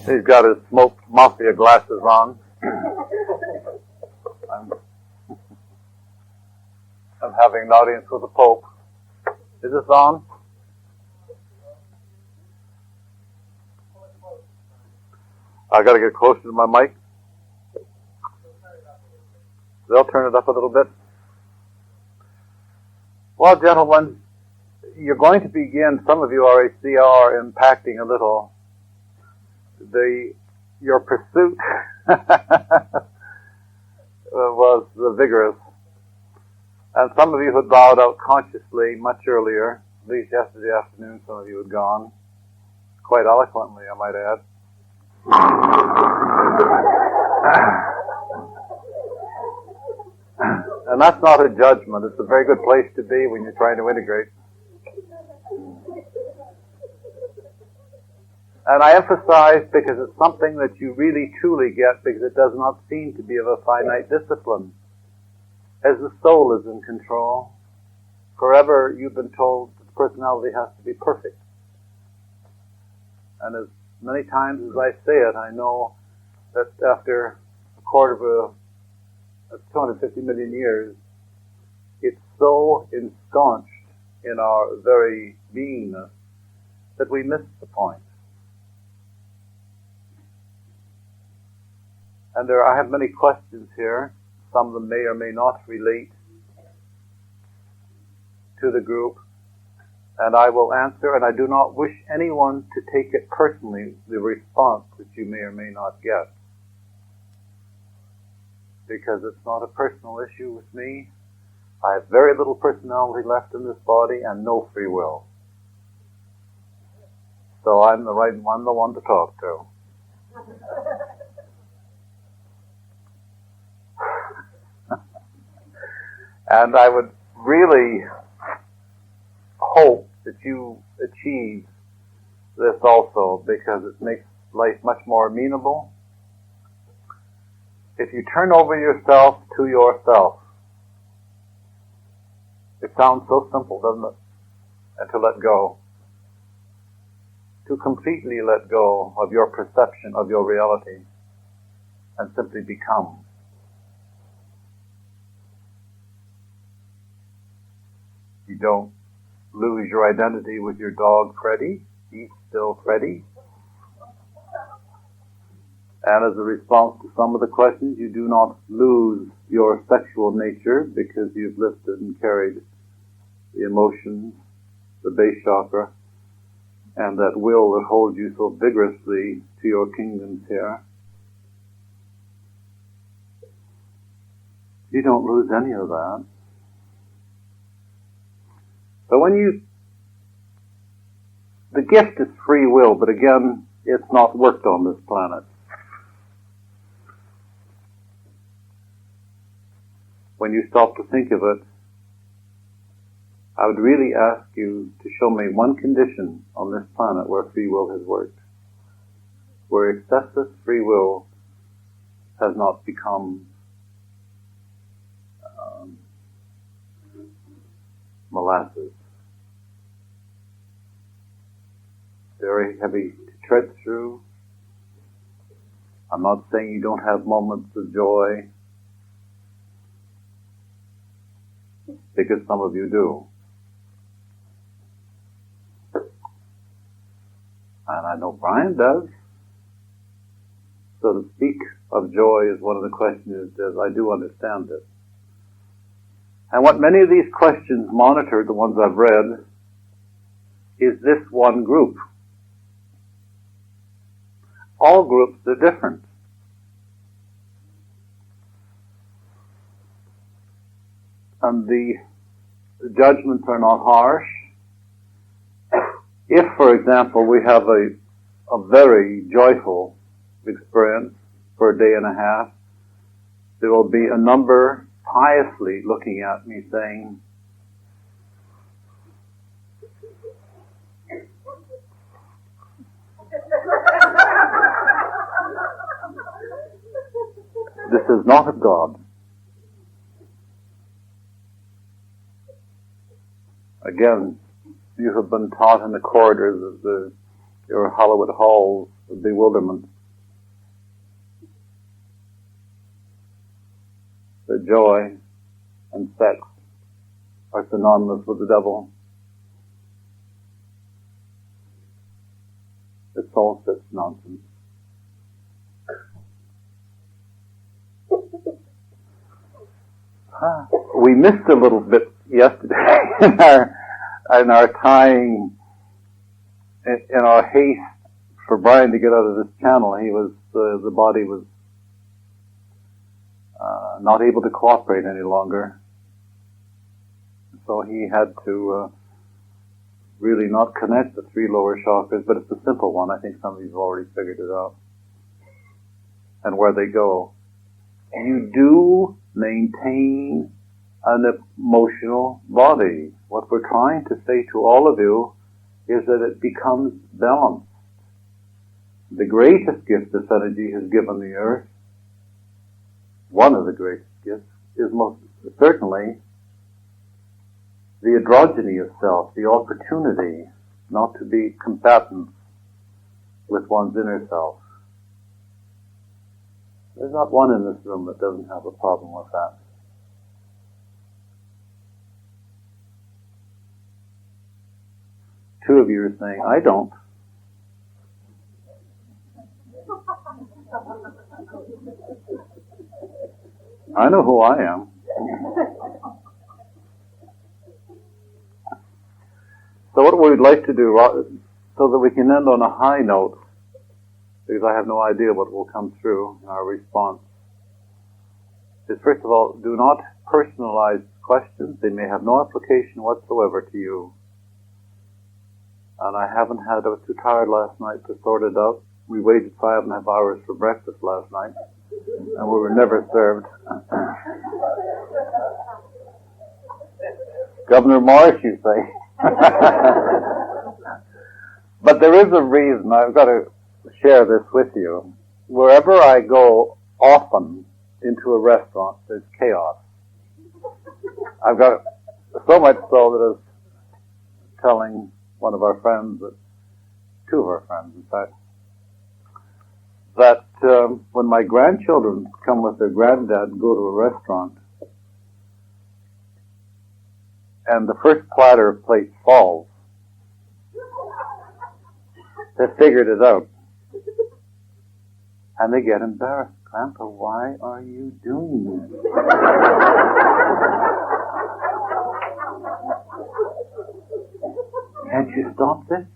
He's got his smoke mafia glasses on. I'm having an audience with the Pope. Is this on? I got to get closer to my mic. They'll turn it up a little bit. Well, gentlemen, you're going to begin, some of you already see are impacting a little. Your pursuit was vigorous. And some of you had bowed out consciously much earlier, at least yesterday afternoon some of you had gone. Quite eloquently, I might add. And that's not a judgment. It's a very good place to be when you're trying to integrate. And I emphasize because it's something that you really truly get because it does not seem to be of a finite discipline. As the soul is in control, forever you've been told that the personality has to be perfect. And as many times as I say it, I know that after a quarter of 250 million years, it's so ensconced in our very beingness that we miss the point. And I have many questions here. Some of them may or may not relate to the group. And I will answer, and I do not wish anyone to take it personally, the response that you may or may not get. Because it's not a personal issue with me. I have very little personality left in this body and no free will. So I'm the one to talk to. And I would really hope that you achieve this also, because it makes life much more amenable. If you turn over yourself to yourself, it sounds so simple, doesn't it? And to let go. To completely let go of your perception of your reality and simply become. You don't lose your identity with your dog, Freddy. He's still Freddy. And as a response to some of the questions, you do not lose your sexual nature because you've lifted and carried the emotions, the base chakra, and that will that holds you so vigorously to your kingdoms here. You don't lose any of that. But the gift is free will, but again, it's not worked on this planet. When you stop to think of it, I would really ask you to show me one condition on this planet where free will has worked, where excessive free will has not become molasses. Very heavy to tread through. I'm not saying you don't have moments of joy, because some of you do. And I know Brian does. So to speak of joy is one of the questions, as I do understand it. And what many of these questions monitor, the ones I've read, is this one group. All groups are different. And the judgments are not harsh. If, for example, we have a very joyful experience for a day and a half, there will be a number piously looking at me saying, this is not of God. Again, you have been taught in the corridors of your Hollywood halls of bewilderment. That joy and sex are synonymous with the devil. It's all such nonsense. We missed a little bit yesterday in our tying, in our haste for Brian to get out of this channel. He was the body was not able to cooperate any longer, so he had to really not connect the three lower chakras. But it's a simple one. I think some of you have already figured it out, and where they go. You do maintain an emotional body. What we're trying to say to all of you is that it becomes balanced. The greatest gift this energy has given the earth, one of the greatest gifts, is most certainly the androgyny of self, the opportunity not to be combatant with one's inner self. There's not one in this room that doesn't have a problem with that. Two of you are saying, I don't. I know who I am. So what we'd like to do, so that we can end on a high note, because I have no idea what will come through in our response, is first of all, do not personalize questions. They may have no application whatsoever to you. And I was too tired last night to sort it out. We waited 5.5 hours for breakfast last night, and we were never served. Governor Morris, you say. But there is a reason. I've got to share this with you. Wherever I go often into a restaurant, there's chaos. I've got so much so that I was telling one of our friends, two of our friends in fact, that when my grandchildren come with their granddad and go to a restaurant, and the first platter of plates falls, they figured it out. And they get embarrassed. Grandpa, why are you doing this? Can't you stop this?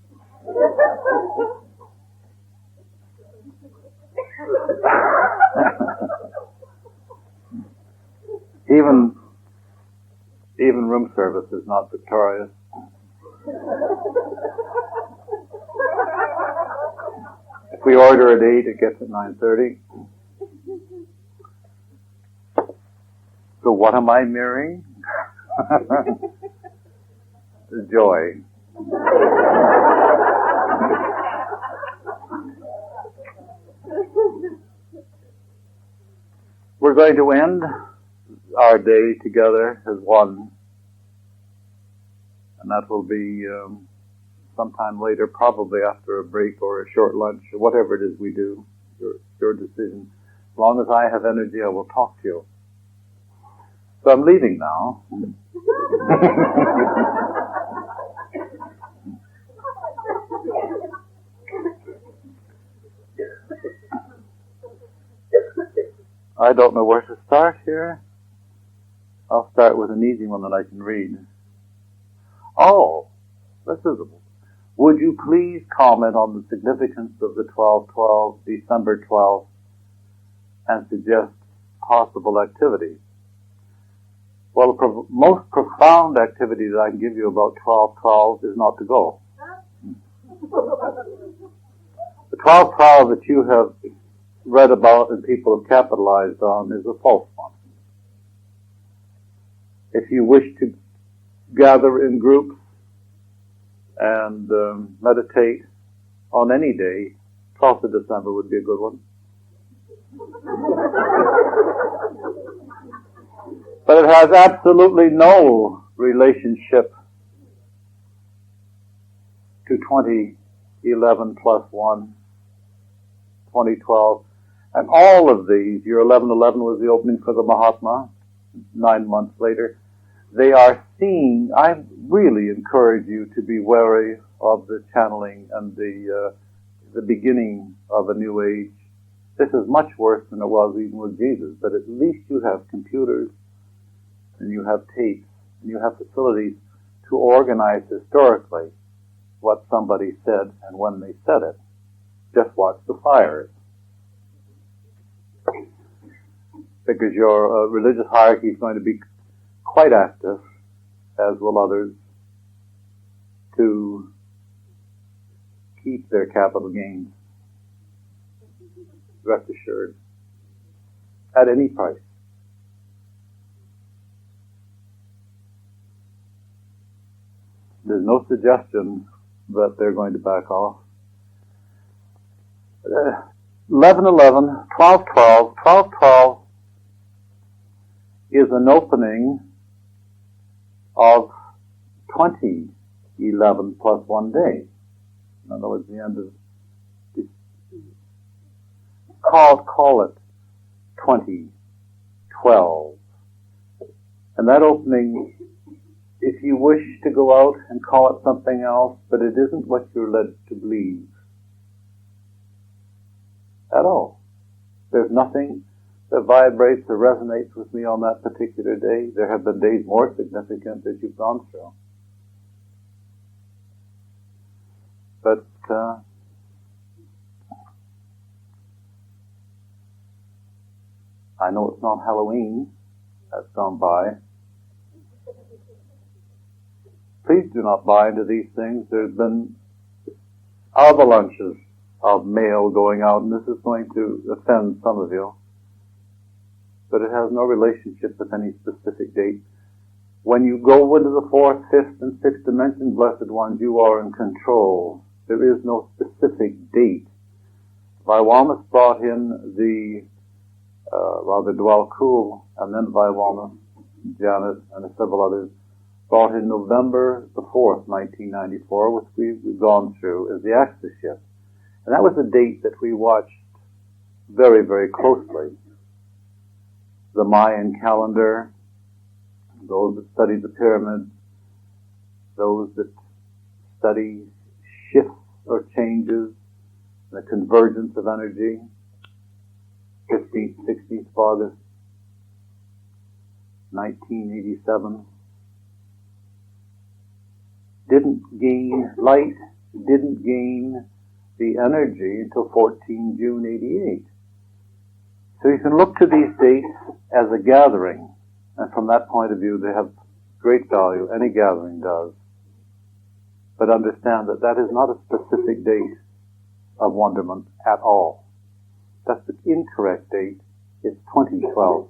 Even room service is not victorious. If we order at 8, it gets at 9:30. So what am I mirroring? The joy. We're going to end our day together as one, and that will be sometime later, probably after a break or a short lunch or whatever it is we do. Your decision. As long as I have energy, I will talk to you. So I'm leaving now. I don't know where to start here. I'll start with an easy one that I can read. Oh, this is a... Would you please comment on the significance of the 12/12, December 12th, and suggest possible activity? Well, the most profound activity that I can give you about 12/12 is not to go. The 12/12 that you have read about and people have capitalized on is a false one. If you wish to gather in groups and meditate on any day, 12th of December would be a good one. But it has absolutely no relationship to 2011 plus 1 2012. And all of these, your 1111 was the opening for the Mahatma, 9 months later. They are seen. I really encourage you to be wary of the channeling and the beginning of a new age. This is much worse than it was even with Jesus, but at least you have computers and you have tapes and you have facilities to organize historically what somebody said and when they said it. Just watch the fires. Because your religious hierarchy is going to be quite active, as will others, to keep their capital gains. Rest assured. At any price. There's no suggestion that they're going to back off. 11:11, 12:12, 12:12 is an opening of 2011 plus 1 day. In other words, the end of call it 2012. And that opening, if you wish to go out and call it something else, but it isn't what you're led to believe at all. There's nothing that vibrates or resonates with me on that particular day. There have been days more significant that you've gone through. But I know it's not Halloween. That's gone by. Please do not buy into these things. There's been avalanches of mail going out, and this is going to offend some of you. But it has no relationship with any specific date. When you go into the fourth, fifth, and sixth dimension, blessed ones, you are in control. There is no specific date. Vaiwamas brought in the Dwell Cool, and then Vaiwamas, Janet, and several others brought in November the 4th, 1994, which we've gone through, as the Accession. And that was a date that we watched very, very closely. The Mayan calendar, those that study the pyramids, those that study shifts or changes, the convergence of energy, 15th, 16th of August, 1987. Didn't gain light, didn't gain the energy until 14 June 88. So you can look to these dates as a gathering, and from that point of view they have great value. Any gathering does. But understand that that is not a specific date of wonderment at all. That's the incorrect date. It's 2012.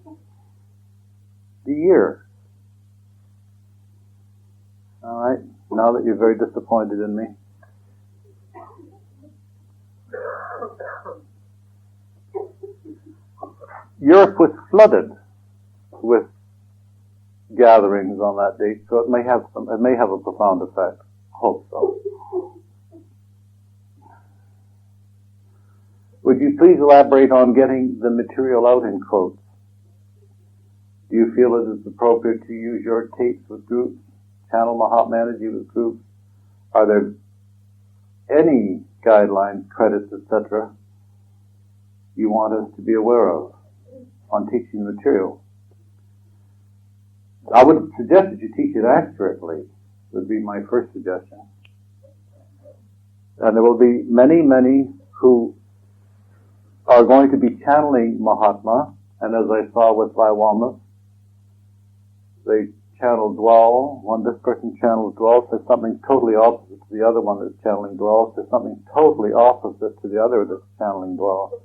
The year. All right. Now that you're very disappointed in me. Europe was flooded with gatherings on that date, so it may have a profound effect. Hope so. Would you please elaborate on getting the material out in quotes? Do you feel it is appropriate to use your tapes with groups, channel Mahatma Energy with groups? Are there any guidelines, credits, etc. you want us to be aware of on teaching the material? I would suggest that you teach it accurately, would be my first suggestion. And there will be many, many who are going to be channeling Mahatma, and as I saw with Vaiwamas, they channel Dwell. When this person channels Dwell, says something totally opposite to the other one that's channeling Dwell, says something totally opposite to the other that's channeling Dwell.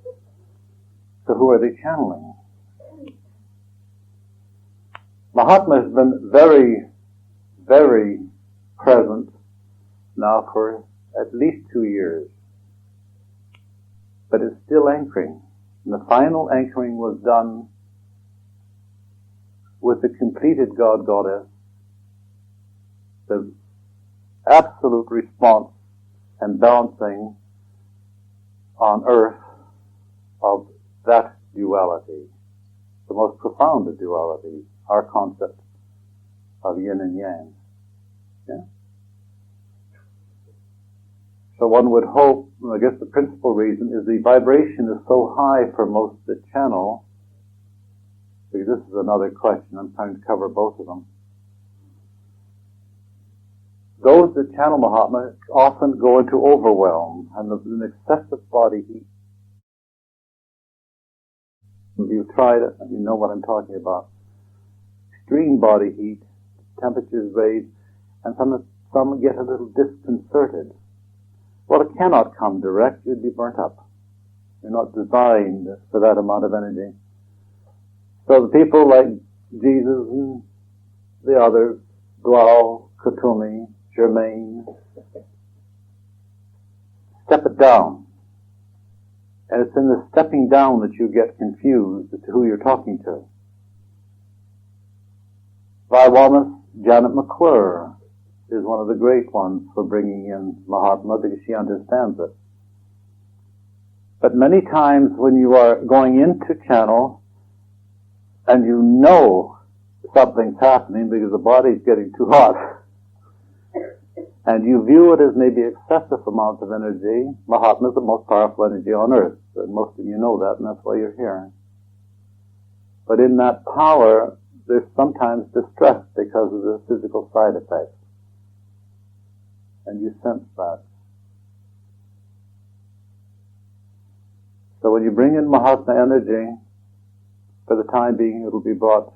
So who are they channeling? Mahatma has been very, very present now for at least 2 years. But it's still anchoring. And the final anchoring was done with the completed God-Goddess. The absolute response and balancing on earth of that duality, the most profound of dualities, our concept of yin and yang. Yeah? So one would hope, I guess the principal reason is the vibration is so high for most of the channel, because this is another question, I'm trying to cover both of them. Those that channel Mahatma often go into overwhelm and an excessive body heat. If you've tried it, you know what I'm talking about. Extreme body heat, temperatures raised, and some get a little disconcerted. Well, it cannot come direct. You'd be burnt up. You're not designed for that amount of energy. So the people like Jesus and the others, Dwal, Kutumi, Germain, step it down. And it's in the stepping down that you get confused as to who you're talking to. Viwamis, Janet McClure, is one of the great ones for bringing in Mahatma because she understands it. But many times when you are going into channel and you know something's happening because the body's getting too hot, and you view it as maybe excessive amounts of energy, Mahatma is the most powerful energy on earth. And most of you know that, and that's why you're here. But in that power, there's sometimes distress because of the physical side effects. And you sense that. So when you bring in Mahatma energy, for the time being it will be brought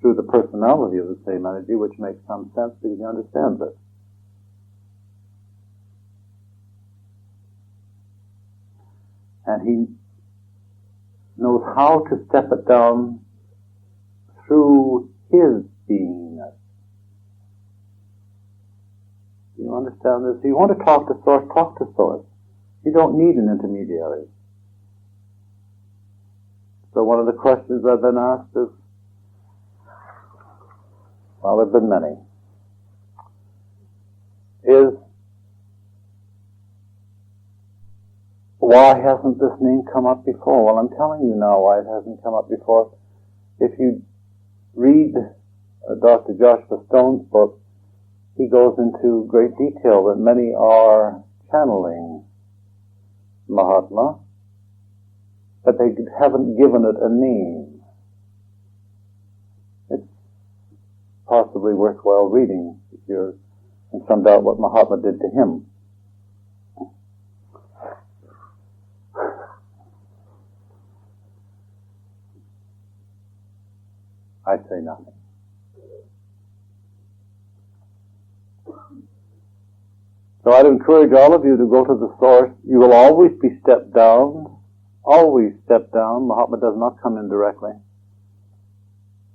through the personality of the same energy, which makes some sense because he understands it. And he knows how to step it down through his beingness. Do you understand this? If you want to talk to Source, talk to Source. You don't need an intermediary. So one of the questions I've been asked is, well, there have been many, is, why hasn't this name come up before? Well, I'm telling you now why it hasn't come up before. If you read Dr. Joshua Stone's book, he goes into great detail that many are channeling Mahatma, but they haven't given it a name. It's possibly worthwhile reading if you're in some doubt what Mahatma did to him. I say nothing. So I'd encourage all of you to go to the source. You will always be stepped down. Always step down. Mahatma does not come in directly.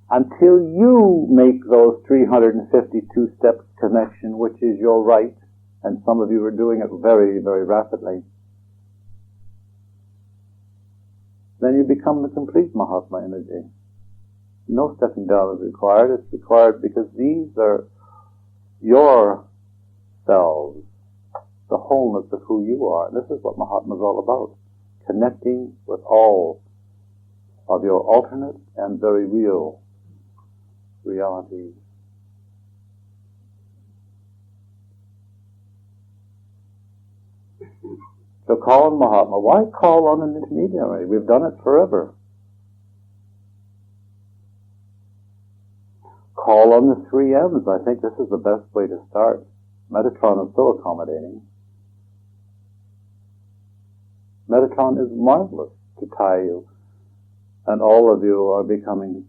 Until you make those 352 steps connection, which is your right, and some of you are doing it very, very rapidly, then you become the complete Mahatma energy. No stepping down is required. It's required because these are your selves, the wholeness of who you are. And this is what Mahatma is all about. Connecting with all of your alternate and very real realities. So call on Mahatma. Why call on an intermediary? We've done it forever. Call on the 3 M's. I think this is the best way to start. Metatron is so accommodating. Metatron is marvelous to tie you. And all of you are becoming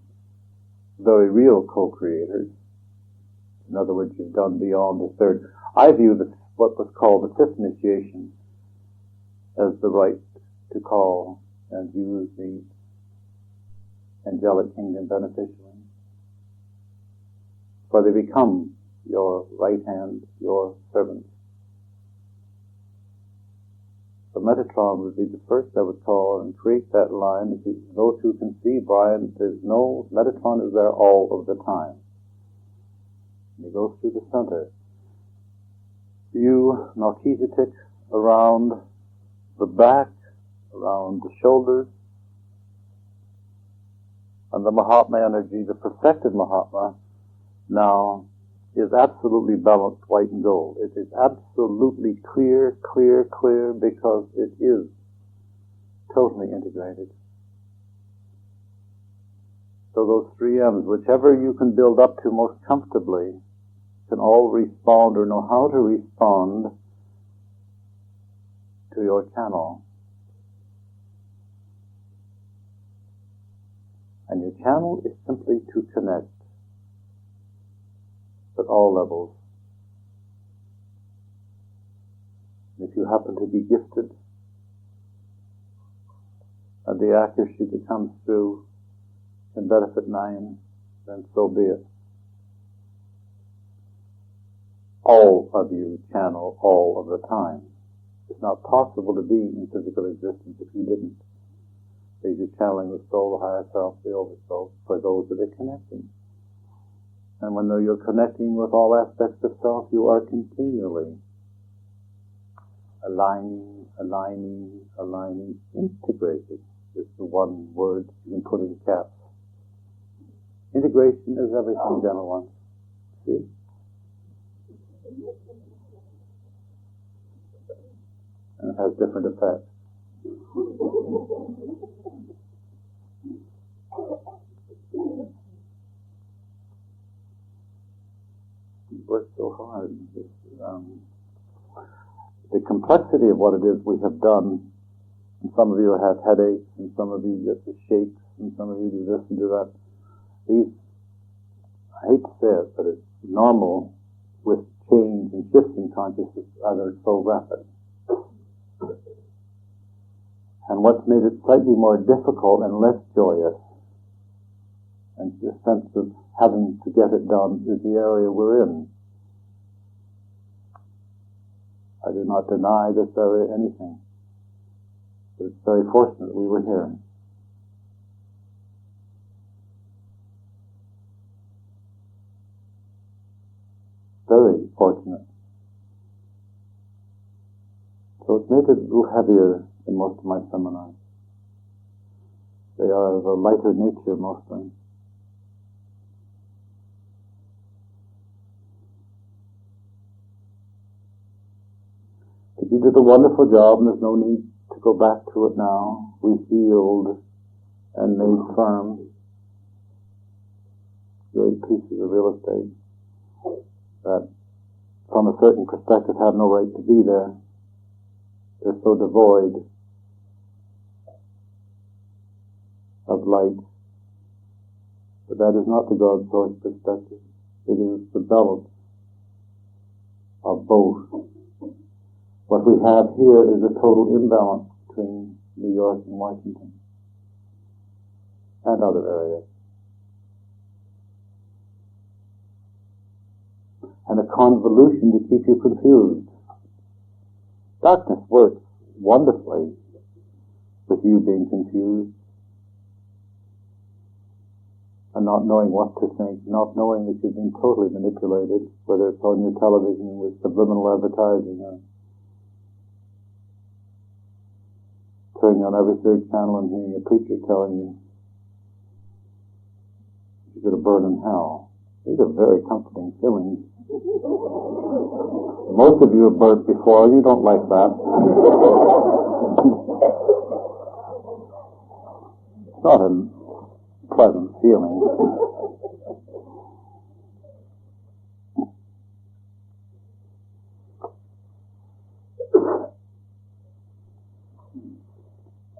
very real co-creators. In other words, you've done beyond the third. I view this, what was called the 5th initiation, as the right to call and use the angelic kingdom beneficially. For they become your right hand, your servants. So Metatron would be the first I would call and create that line. Those who can see, Brian, Metatron is there all of the time. And he goes through the center. You, Melchizedek, around the back around the shoulders. And the Mahatma energy, the perfected Mahatma, now is absolutely balanced white and gold. It is absolutely clear, clear, clear, because it is totally integrated. So those three M's, whichever you can build up to most comfortably, can all respond or know how to respond to your channel. And your channel is simply to connect at all levels. If you happen to be gifted, and the accuracy that comes through can benefit 9, then so be it. All of you channel all of the time. It's not possible to be in physical existence if you didn't. Because you're channeling the soul, the higher self, the oversoul, for those that are connecting. And when you're connecting with all aspects of self, you are continually aligning, integrating is the one word you can put in caps. Integration is everything, gentle ones. See? And it has different effects. We work so hard. The complexity of what it is we have done, and some of you have headaches, and some of you get the shakes, and some of you do this and do that. These, I hate to say it, but it's normal with change and shifts in consciousness that are so rapid. And what's made it slightly more difficult and less joyous, and the sense of having to get it done, is the area we're in. I do not deny this area anything, but it's very fortunate we were here. Very fortunate. So it's made it a little heavier than most of my seminars. They are of a lighter nature mostly. But you did a wonderful job, and there's no need to go back to it now. We healed and made firm great pieces of real estate that, from a certain perspective, have no right to be there. They're so devoid of light. But that is not the God source perspective. It is the balance of both. What we have here is a total imbalance between New York and Washington and other areas. And a convolution to keep you confused. Darkness works wonderfully with you being confused and not knowing what to think, not knowing that you've been totally manipulated, whether it's on your television with subliminal advertising or turning on every third channel and hearing a preacher telling you you're going to burn in hell. These are very comforting feelings. Most of you have burnt before. You don't like that. It's not a pleasant feeling.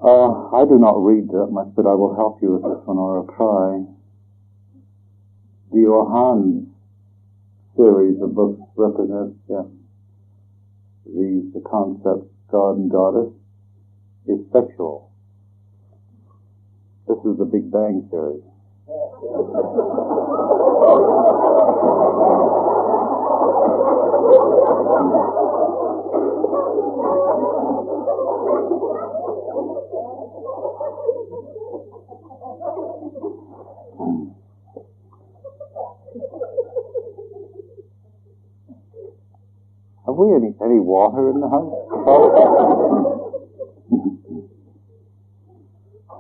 I do not read that much, but I will help you with this one, or I'll try. The Johann series of books represents the concept God and Goddess is sexual. This is the Big Bang Theory. Have we any water in the house?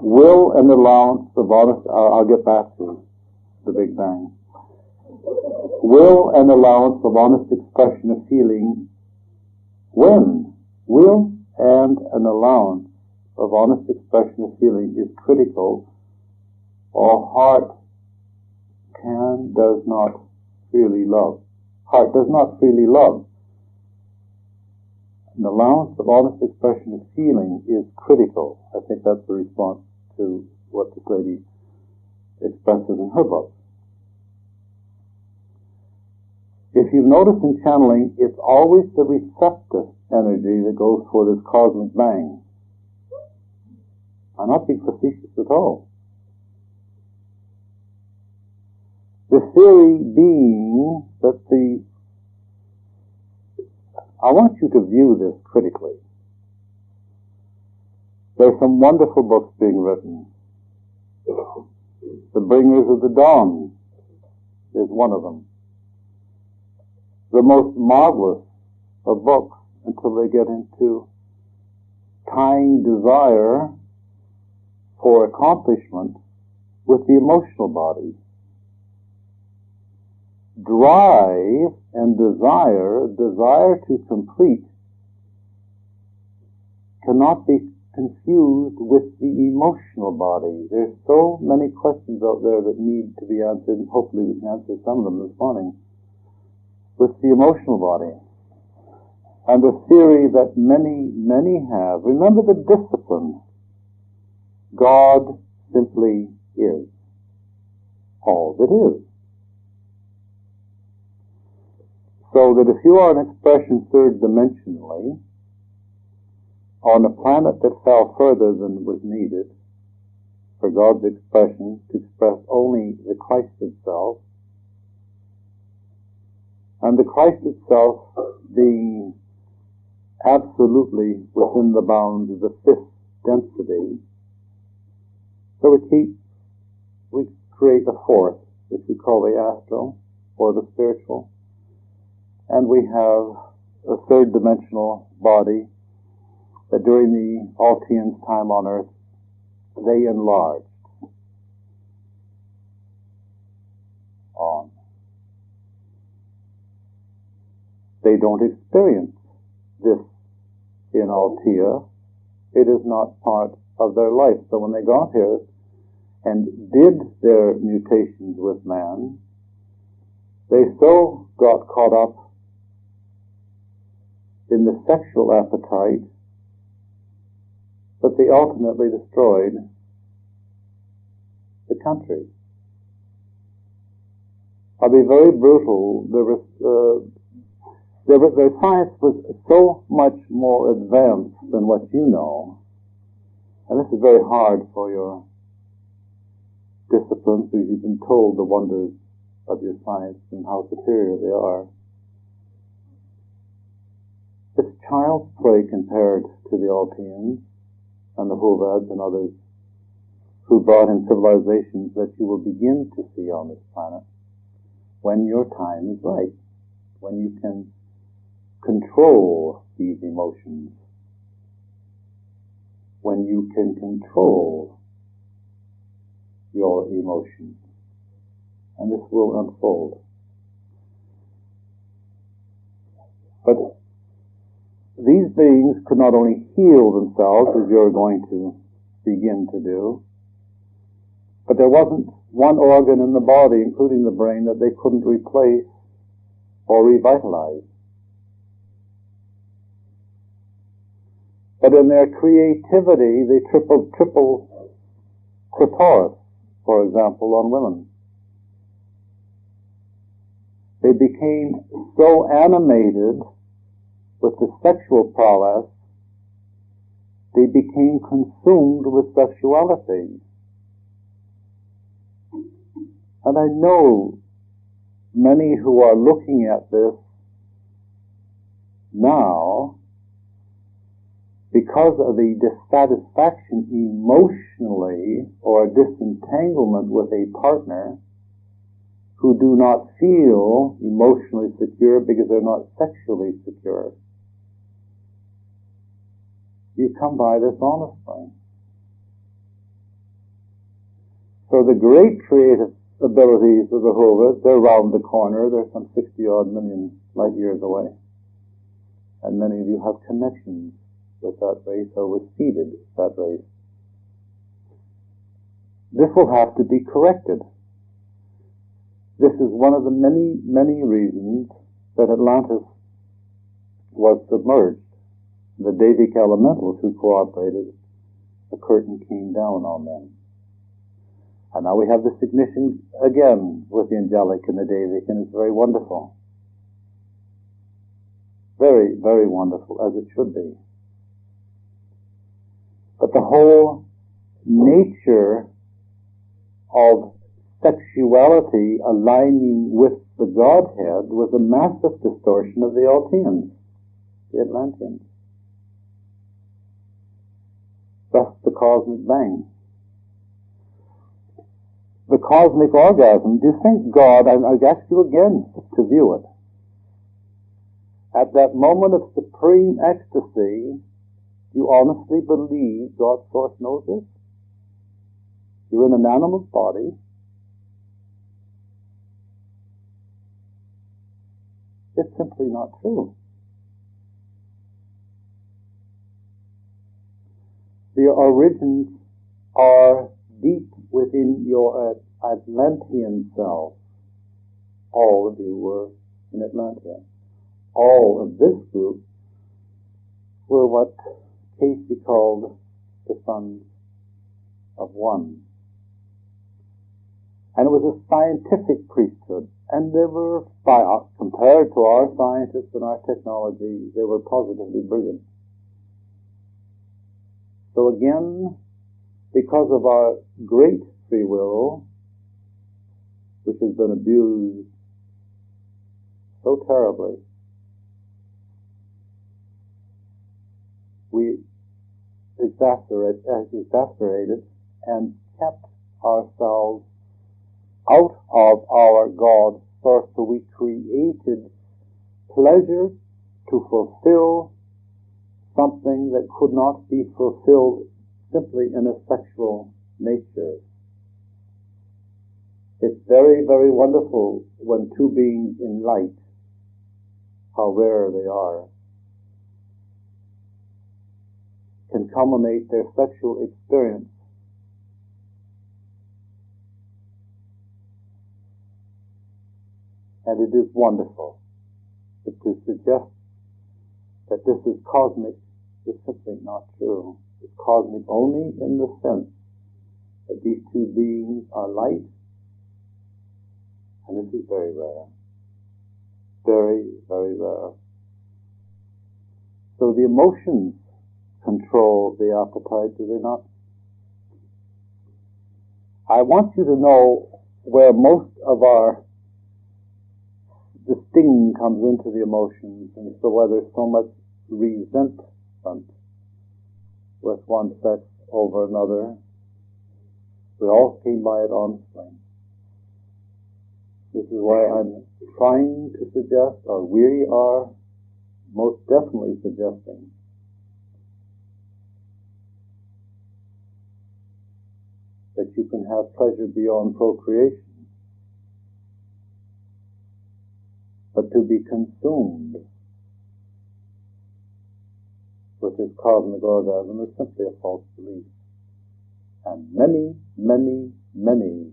Will and allowance of honest, I'll get back to the Big Bang. Will and allowance of honest expression of feeling. When will and an allowance of honest expression of feeling is critical, or heart does not freely love. Heart does not freely love. An allowance of honest expression of feeling is critical. I think that's the response to what this lady expresses in her book. If you've noticed in channeling, it's always the receptive energy that goes for this cosmic bang. I'm not being facetious at all. The theory being that I want you to view this critically. There's some wonderful books being written. The Bringers of the Dawn is one of them. The most marvelous of books until they get into tying desire for accomplishment with the emotional body. Drive and desire to complete, cannot be confused with the emotional body. There's so many questions out there that need to be answered, and hopefully we can answer some of them this morning, with the emotional body. And the theory that many have. Remember the discipline. God simply is all that is. So that if you are an expression third dimensionally, on a planet that fell further than was needed for God's expression to express only the Christ itself, and the Christ itself being absolutely within the bounds of the fifth density, so we create a fourth, which we call the astral, or the spiritual, and we have a third dimensional body that during the Altians' time on earth, they enlarged on. They don't experience this in Altea. It is not part of their life. So when they got here and did their mutations with man, they so got caught up in the sexual appetite that they ultimately destroyed the country. I'll be very brutal. Their science was so much more advanced than what you know, and this is very hard for your disciplines because you've been told the wonders of your science and how superior they are. It's child's play compared to the Altians and the Hulvads and others who brought in civilizations that you will begin to see on this planet when your time is right, when you can control these emotions, when you can control your emotions. And this will unfold. But these beings could not only heal themselves, as you're going to begin to do, but there wasn't one organ in the body, including the brain, that they couldn't replace or revitalize. But in their creativity, they triple clitoris, for example, on women. They became so animated with the sexual prowess, they became consumed with sexuality. And I know many who are looking at this now, because of the dissatisfaction emotionally or disentanglement with a partner, who do not feel emotionally secure because they're not sexually secure. You come by this honestly. So the great creative abilities of the Huvas, they're round the corner. They're some 60-odd million light years away. And many of you have connections with that race or with seeded that race. This will have to be corrected. This is one of the many, many reasons that Atlantis was submerged. The Devic elementals who cooperated, the curtain came down on them. And now we have this ignition again with the angelic and the Devic, and it's very wonderful. Very, very wonderful, as it should be. But the whole nature of sexuality aligning with the Godhead was a massive distortion of the Alteans, the Atlanteans. Thus the cosmic bang. The cosmic orgasm, do you think God, I ask you again to view it, at that moment of supreme ecstasy, you honestly believe God's source knows this? You're in an animal's body. It's simply not true. The origins are deep within your Atlantean self. All of you were in Atlantia. All of this group were what Casey called the sons of one. And it was a scientific priesthood. And they were, compared to our scientists and our technology, they were positively brilliant. So again, because of our great free will, which has been abused so terribly, we exasperated and kept ourselves out of our God source, so we created pleasure to fulfill something that could not be fulfilled simply in a sexual nature. It's very, very wonderful when two beings in light, how rare they are, can culminate their sexual experience and it is wonderful. But to suggest that this is cosmic is simply not true. It's cosmic only in the sense that these two beings are light, and this is very rare. Very, very rare. So the emotions control the appetite, do they not? I want you to know where most of the sting comes into the emotions, and so why there's so much resentment with one sex over another. We all came by it honestly. This is why I'm trying to suggest, or we are most definitely suggesting, that you can have pleasure beyond procreation, but to be consumed with this cosmic orgasm is simply a false belief. And many, many, many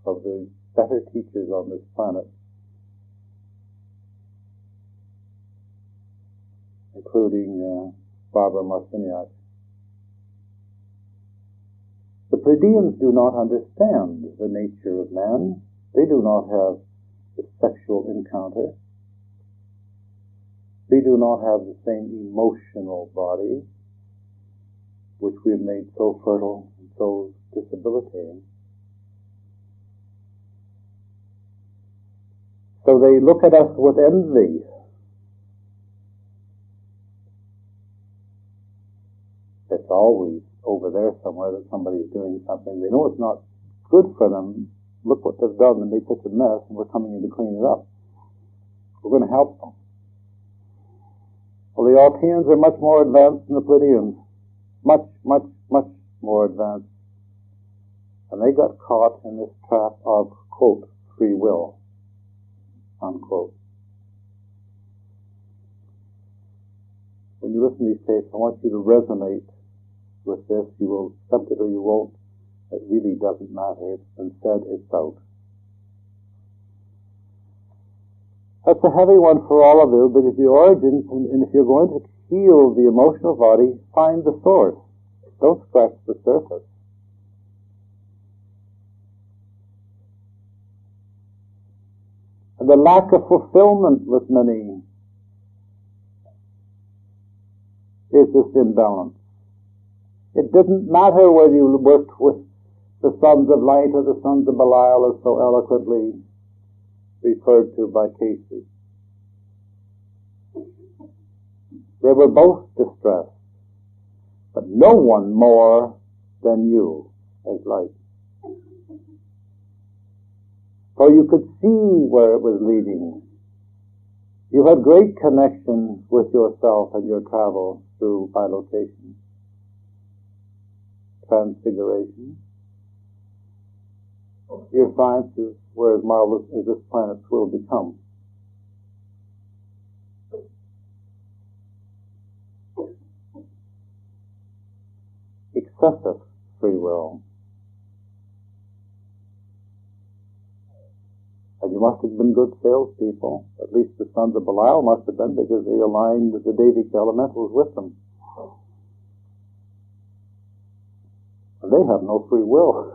of the better teachers on this planet, including Barbara Marciniak, the Pleiadians do not understand the nature of man. They do not have the sexual encounter. They do not have the same emotional body, which we have made so fertile and so disabilitating. So they look at us with envy. It's always over there somewhere that somebody's doing something. They know it's not good for them. Look what they've done, and they made such a mess, and we're coming in to clean it up. We're going to help them. Well, the Alteans are much more advanced than the Pleiadians. Much, much, much more advanced. And they got caught in this trap of, quote, free will, unquote. When you listen to these tapes, I want you to resonate with this. You will accept it or you won't. It really doesn't matter. It's been said, it's out. That's a heavy one for all of you, because the origins, and if you're going to heal the emotional body, find the source. Don't scratch the surface. And the lack of fulfillment with many is this imbalance. It doesn't matter whether you worked with the sons of light or the sons of Belial, as so eloquently referred to by Casey. They were both distressed, but no one more than you as light. So you could see where it was leading. You had great connection with yourself and your travel through bilocation, transfiguration. Your science is where as marvelous as this planet will become. Excessive free will. And you must have been good salespeople. At least the sons of Belial must have been, because they aligned the Devic elementals with them. And they have no free will.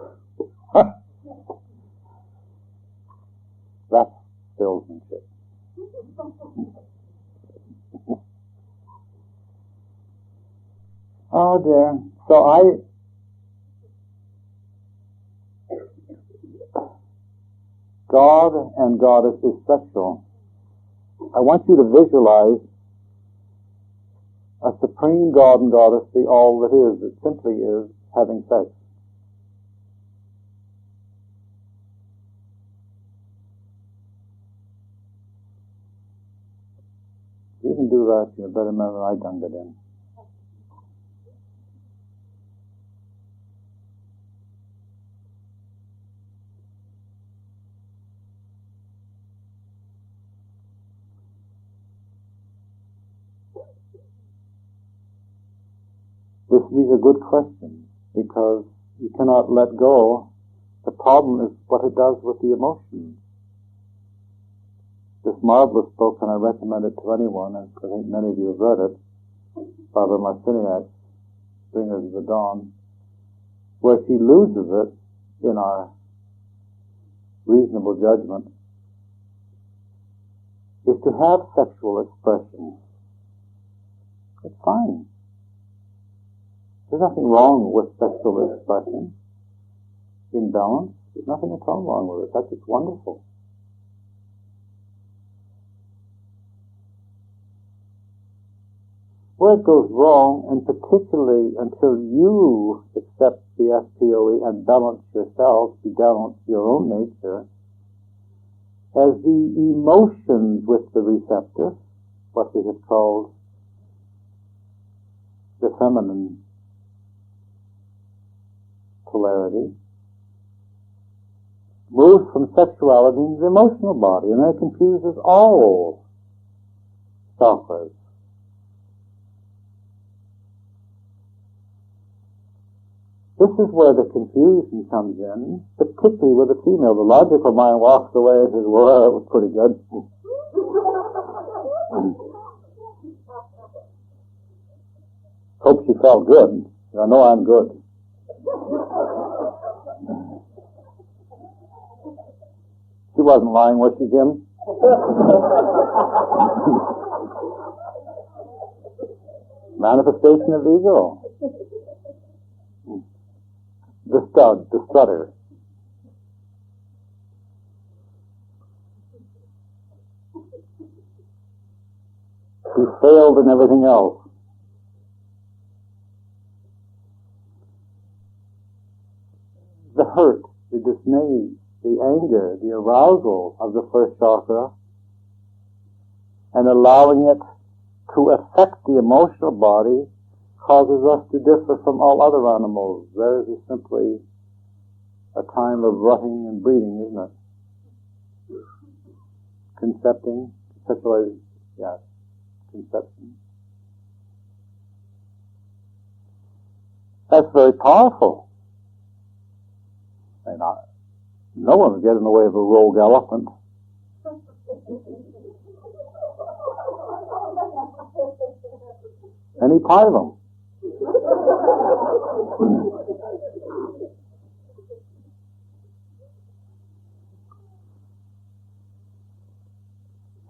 That's salesmanship. Oh dear. So God and Goddess is sexual. I want you to visualize a supreme God and Goddess, the all that is, that simply is having sex. If you can do that, you're a better man than I done it in. These are good questions, because you cannot let go. The problem is what it does with the emotions. This marvelous book, and I recommend it to anyone, and I think many of you have read it, Barbara Marciniak's Bringers of the Dawn, where she loses it in our reasonable judgment, is to have sexual expression. It's fine. There's nothing wrong with sexual expression in balance. There's nothing at all wrong with it. That's just wonderful. Where it goes wrong, and particularly until you accept the SPOE and balance yourself, you balance your own nature, as the emotions with the receptor, what we have called the feminine polarity, moves from sexuality into the emotional body, and that confuses all chakras. This is where the confusion comes in, particularly with the female. The logical mind walks away and says, well, that was pretty good. Hope she felt good. I know I'm good. She wasn't lying, was she, Jim? Manifestation of ego. The stud, the strutter. He failed in everything else. The hurt, the dismay, the anger, the arousal of the first chakra, and allowing it to affect the emotional body, causes us to differ from all other animals. Theirs is simply a time of rotting and breeding, isn't it? Conceptualizing, yes, conception. That's very powerful. And no one will get in the way of a rogue elephant. Any part of them.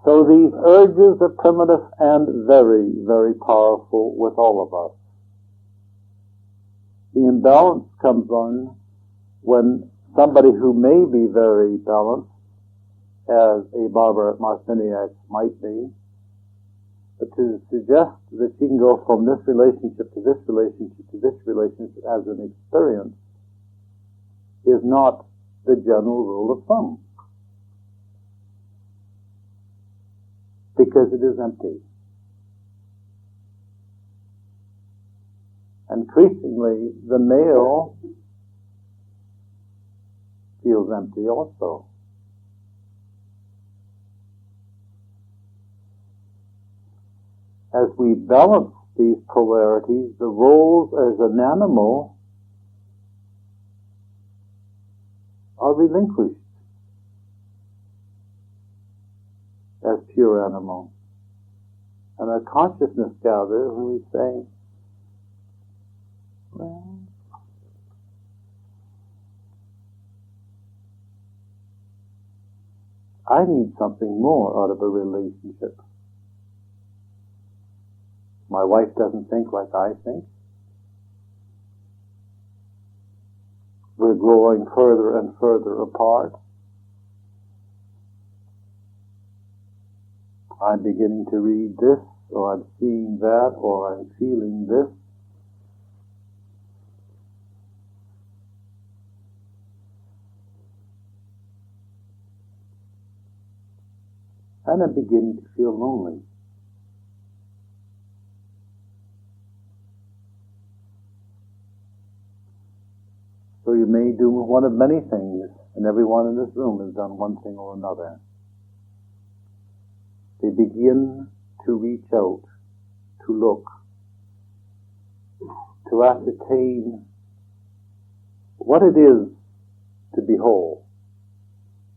So these urges are primitive and very, very powerful with all of us. The imbalance comes on when somebody who may be very balanced, as a Barbara Marciniak might be, but to suggest that she can go from this relationship to this relationship to this relationship as an experience is not the general rule of thumb. Because it is empty. Increasingly, the male feels empty also. As we balance these polarities, the roles as an animal are relinquished as pure animal. And our consciousness gathers when we say, well, I need something more out of a relationship. My wife doesn't think like I think. We're growing further and further apart. I'm beginning to read this, or I'm seeing that, or I'm feeling this. And I'm beginning to feel lonely. So you may do one of many things, and everyone in this room has done one thing or another. They begin to reach out, to look, to ascertain what it is to be whole,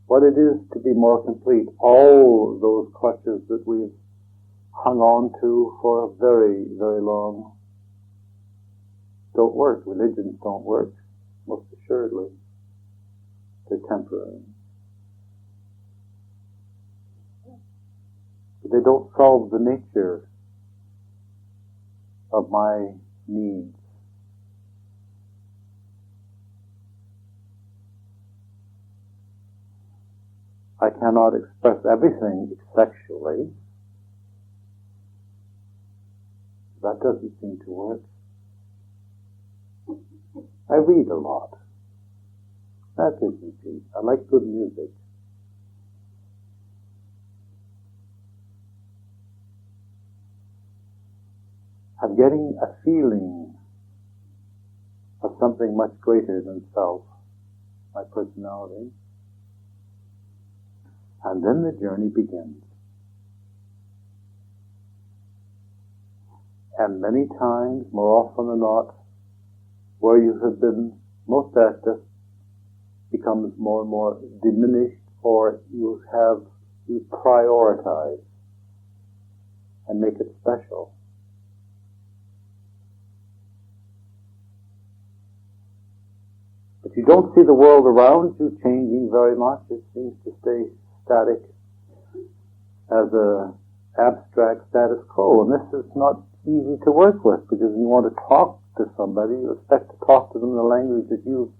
what it is to be more complete. All those clutches that we've hung on to for a very, very long don't work. Religions don't work, most assuredly. They're temporary. They don't solve the nature of my needs. I cannot express everything sexually. That doesn't seem to work. I read a lot. That gives me peace. I like good music. I'm getting a feeling of something much greater than self, my personality. And then the journey begins. And many times, more often than not, where you have been most active becomes more and more diminished, or you prioritize and make it special. But you don't see the world around you changing very much. It seems to stay static as a abstract status quo. And this is not easy to work with, because when you want to talk to somebody, you expect to talk to them in the language that you've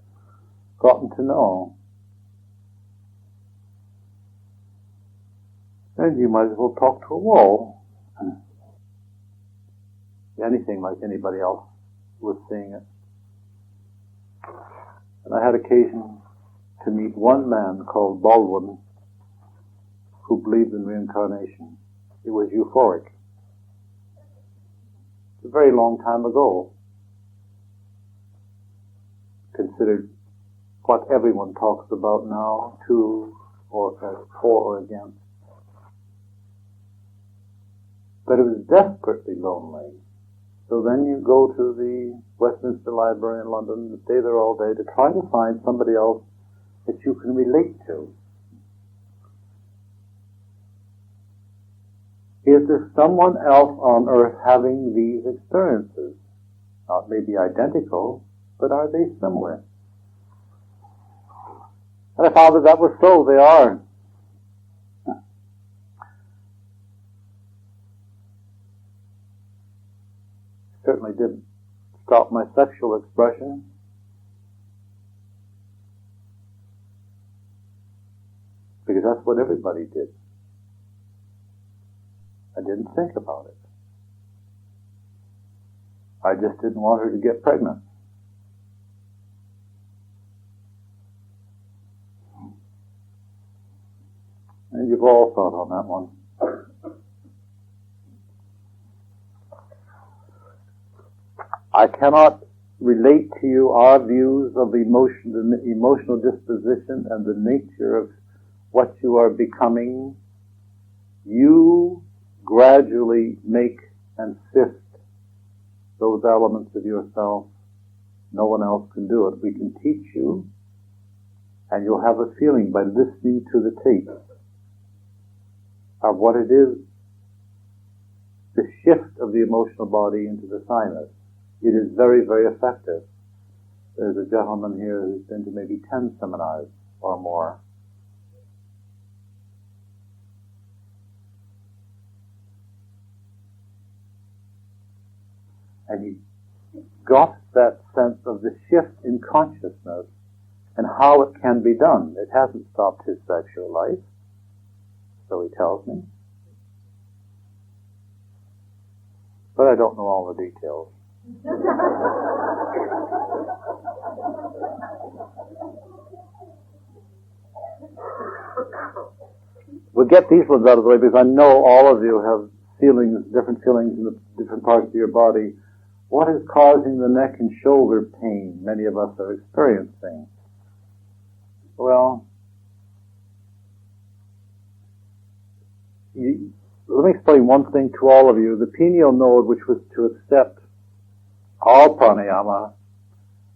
gotten to know. And you might as well talk to a wall. Anything like anybody else was seeing it. And I had occasion to meet one man called Baldwin who believed in reincarnation. He was euphoric. It's a very long time ago. Considered what everyone talks about now, to or for or against. But it was desperately lonely. So then you go to the Westminster Library in London and stay there all day to try to find somebody else that you can relate to. Is there someone else on earth having these experiences? Not maybe identical, but are they similar? And I found that was so. They are. Certainly didn't stop my sexual expression. Because that's what everybody did. I didn't think about it. I just didn't want her to get pregnant. And you've all thought on that one. I cannot relate to you our views of emotion, the emotional disposition and the nature of what you are becoming. You gradually make and sift those elements of yourself. No one else can do it. We can teach you, and you'll have a feeling by listening to the tape of what it is, the shift of the emotional body into the sinus. It is very, very effective. There's a gentleman here who's been to maybe 10 seminars or more. And he got that sense of the shift in consciousness and how it can be done. It hasn't stopped his sexual life, so he tells me. But I don't know all the details. We'll get these ones out of the way because I know all of you have feelings, different feelings in the different parts of your body. What is causing the neck and shoulder pain many of us are experiencing? Well, let me explain one thing to all of you. The pineal node, which was to accept all pranayama,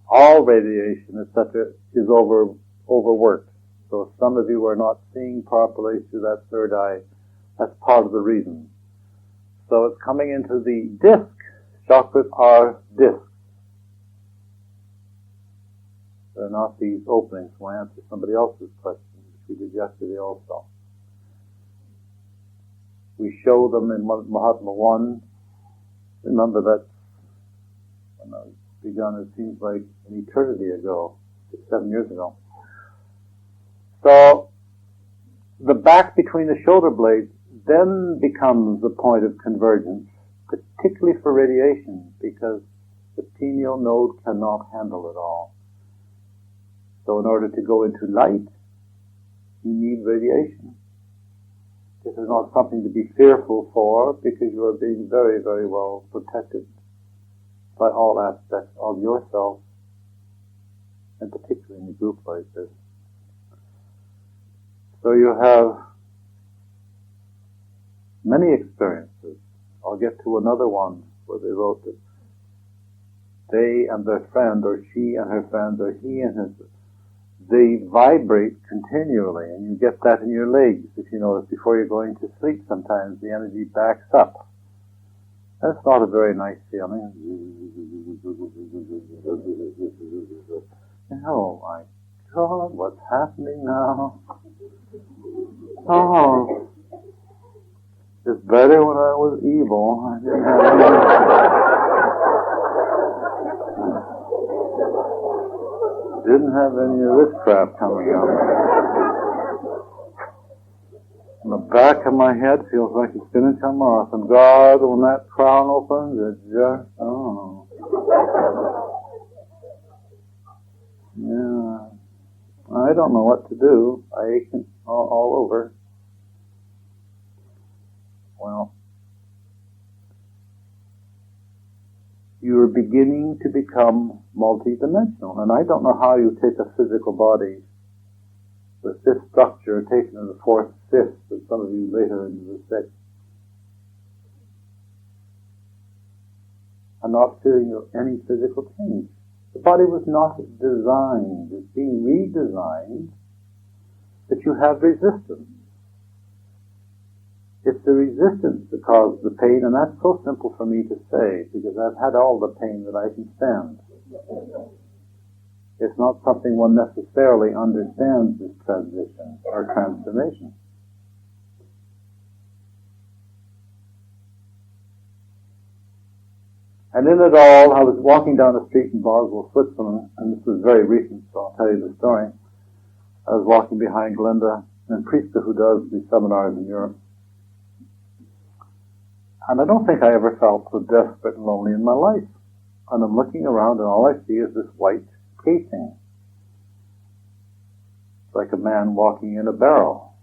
all radiation, etc., is overworked. So if some of you are not seeing properly through that third eye, that's part of the reason. So it's coming into the disc. Chakras are discs. They're not these openings. So I answer somebody else's question, which we did yesterday also. We show them in Mahatma 1. Remember that when I begun, it seems like an eternity ago, 7 years ago. So the back between the shoulder blades then becomes the point of convergence, particularly for radiation, because the pineal node cannot handle it all. So in order to go into light, you need radiation. This is not something to be fearful for, because you are being very, very well protected by all aspects of yourself, and particularly in a group like this. So you have many experiences. I'll get to another one where they wrote that they and their friend, or she and her friend, or he and his, they vibrate continually, and you get that in your legs. If you notice, before you're going to sleep, sometimes the energy backs up. That's not a very nice feeling. Oh my God, what's happening now? Oh, it's better when I was evil. I didn't have any of this crap coming up. And the back of my head feels like it's going to come off. And God, when that crown opens, it just, oh. Yeah. I don't know what to do. I ache all over. Well, you are beginning to become multi-dimensional. And I don't know how you take a physical body with this structure taken in the fourth, fifth, and some of you later into the sixth, and not feeling any physical change. The body was not designed. It's being redesigned, but you have resistance. It's the resistance that causes the pain, and that's so simple for me to say, because I've had all the pain that I can stand. It's not something one necessarily understands, this transition or transformation. And in it all, I was walking down the street in Basel, Switzerland, and this was very recent, so I'll tell you the story. I was walking behind Glenda, a priester who does these seminars in Europe. And I don't think I ever felt so desperate and lonely in my life. And I'm looking around, and all I see is this white casing. It's like a man walking in a barrel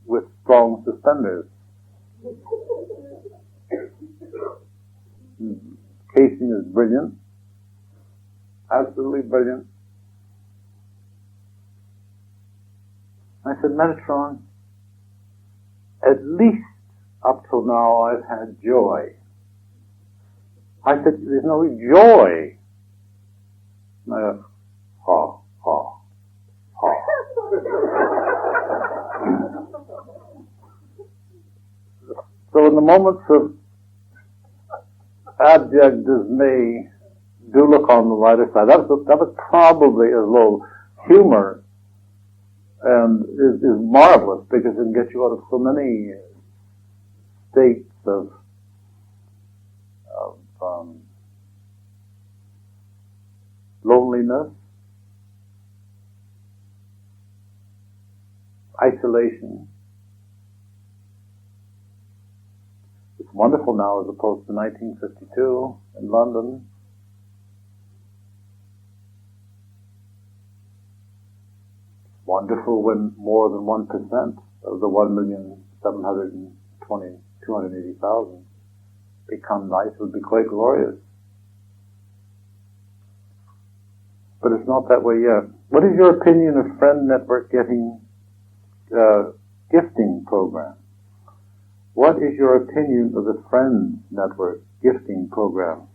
with strong suspenders. Casing is brilliant, absolutely brilliant. I said, Metatron, at least up till now I've had joy. I said, there's no joy. And I go, ha, ha, ha. So in the moments of abject dismay, do look on the lighter side. That was probably a little humor, and is marvelous because it can get you out of so many states of loneliness, isolation. It's wonderful now as opposed to 1952 in London. Wonderful when more than 1% of the 1,720,280,000 become nice. It would be quite glorious. But it's not that way yet. What is your opinion of Friend Network gifting program? What is your opinion of the Friends Network gifting program?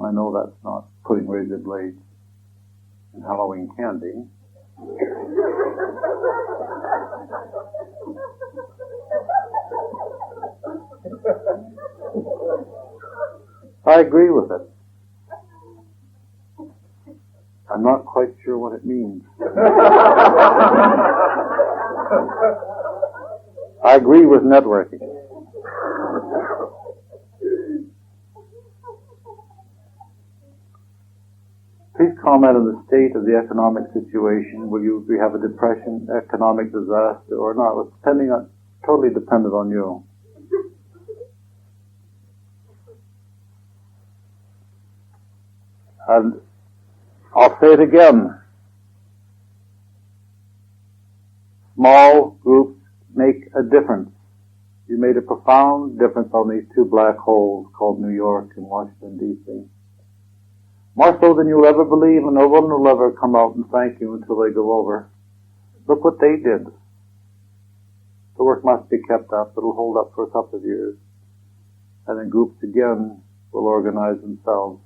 I know that's not putting razor blades in Halloween candy. I agree with it. I'm not quite sure what it means. I agree with networking. Please comment on the state of the economic situation. Will we have a depression, economic disaster, or not? It's totally dependent on you. And I'll say it again. Small groups make a difference. You made a profound difference on these two black holes called New York and Washington, D.C. More so than you'll ever believe, and no one will ever come out and thank you until they go over. Look what they did. The work must be kept up. It'll hold up for a couple of years. And then groups again will organize themselves.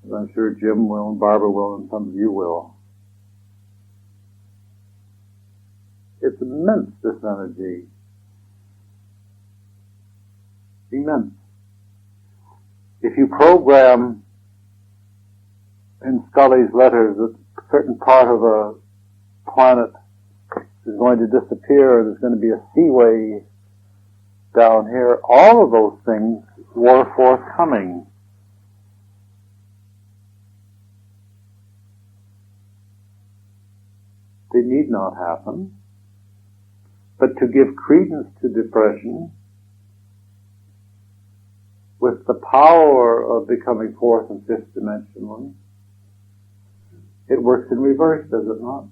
And I'm sure Jim will, and Barbara will, and some of you will. It's immense, this energy. Immense. If you program in Scully's letters that a certain part of a planet is going to disappear, there's going to be a seaway down here, all of those things were forthcoming. They need not happen. But to give credence to depression with the power of becoming fourth and fifth dimensional, it works in reverse, does it not?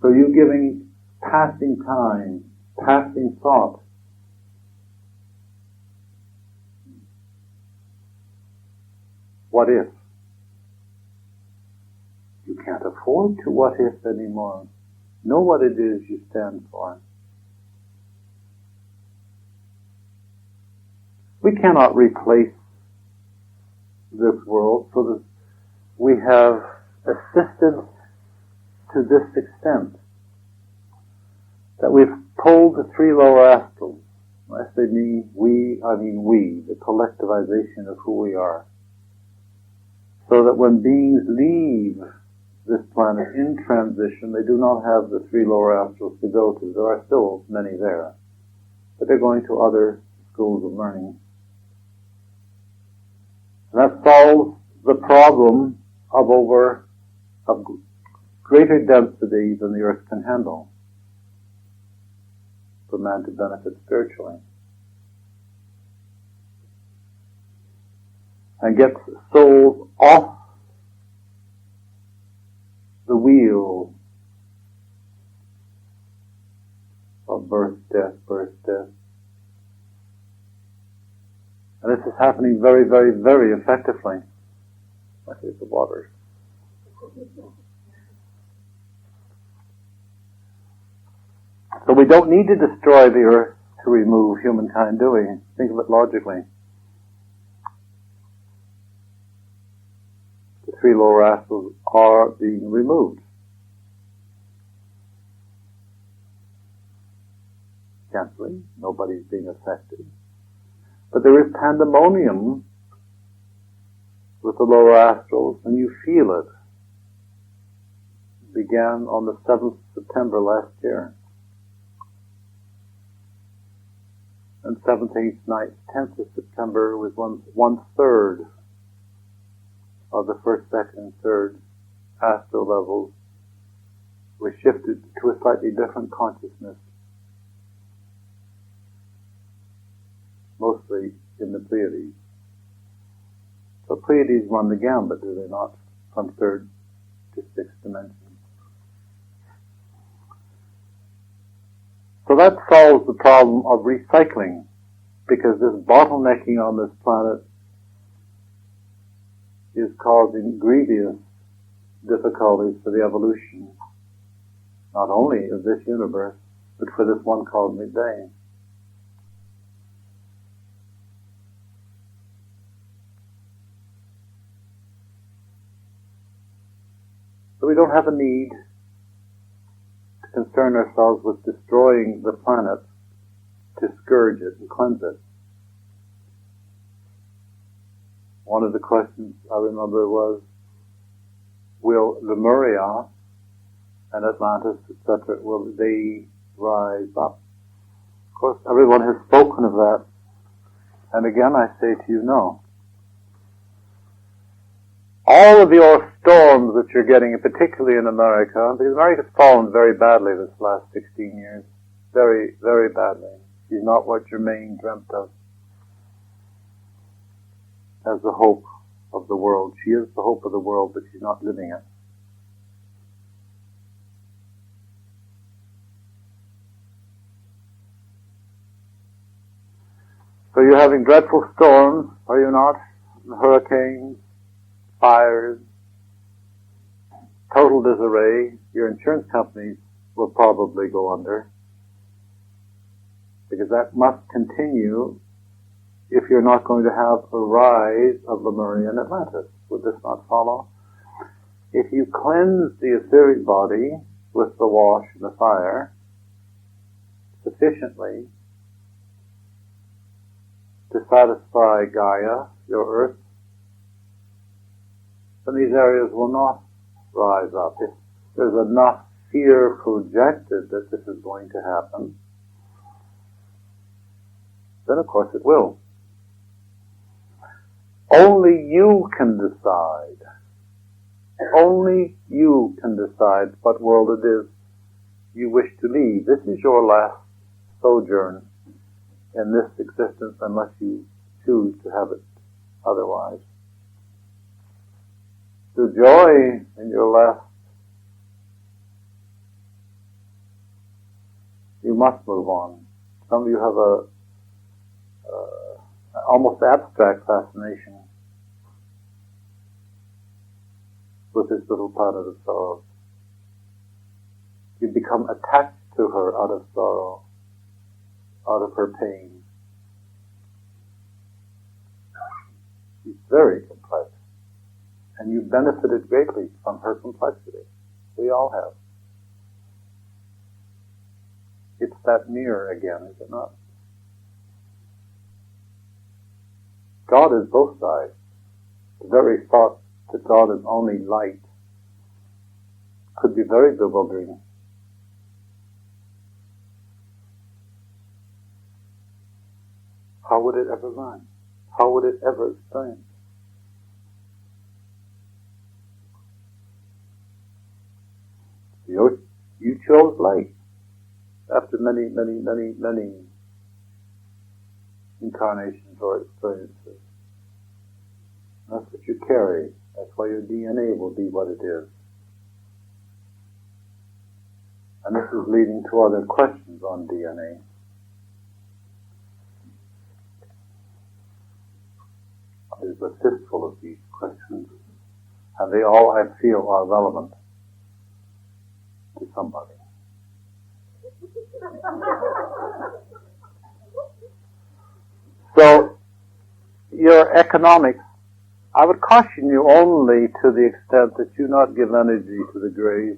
So you giving passing time, passing thought. What if? You can't afford to what if anymore. Know what it is you stand for. We cannot replace this world, so that we have assisted to this extent that we've pulled the three lower astrals. When I say me, I mean we, the collectivization of who we are. So that when beings leave this planet in transition, they do not have the three lower astrals to go to. There are still many there, but they're going to other schools of learning. And that solves the problem of greater density than the earth can handle for man to benefit spiritually. And gets souls off the wheel of birth, death. And this is happening very, very, very effectively. Here's the water. So we don't need to destroy the earth to remove humankind, do we? Think of it logically. The three lower astrals are being removed. Gently, nobody's being affected. But there is pandemonium with the lower astrals, and you feel it. It began on the 7th September last year. And 7th, 8th, 9th, 10th of September was one third of the first, second, and third astral levels was shifted to a slightly different consciousness, mostly in the Pleiades. So Pleiades run the gambit, do they not, from third to sixth dimension. So that solves the problem of recycling, because this bottlenecking on this planet is causing grievous difficulties for the evolution, not only of this universe, but for this one cosmic day. So we don't have a need to concern ourselves with destroying the planet to scourge it and cleanse it. One of the questions I remember was, will Lemuria and Atlantis, etc., will they rise up? Of course, everyone has spoken of that. And again, I say to you, no. All of your storms that you're getting, particularly in America, because America's fallen very badly this last 16 years. Very, very badly. She's not what Germain dreamt of as the hope of the world. She is the hope of the world, but she's not living it. So you're having dreadful storms, are you not? Hurricanes, fires, total disarray. Your insurance companies will probably go under, because that must continue if you're not going to have a rise of Lemuria and Atlantis. Would this not follow? If you cleanse the etheric body with the wash and the fire sufficiently to satisfy Gaia, your earth, then these areas will not rise up. If there's enough fear projected that this is going to happen, then of course it will. Only you can decide. Only you can decide what world it is you wish to leave. This is your last sojourn in this existence, unless you choose to have it otherwise. The joy in your last must move on. Some of you have a almost abstract fascination with this little planet of sorrow. You become attached to her out of sorrow, out of her pain. She's very complex, and you've benefited greatly from her complexity. We all have. It's that mirror again, is it not? God is both sides. The very thought that God is only light could be very bewildering. How would it ever learn? How would it ever experience? You chose light after many, many, many, many incarnations or experiences. That's what you carry. That's why your DNA will be what it is. And this is leading to other questions on DNA. There's a fistful of these questions, and they all, I feel, are relevant to somebody. So, your economics, I would caution you only to the extent that you not give energy to the grave.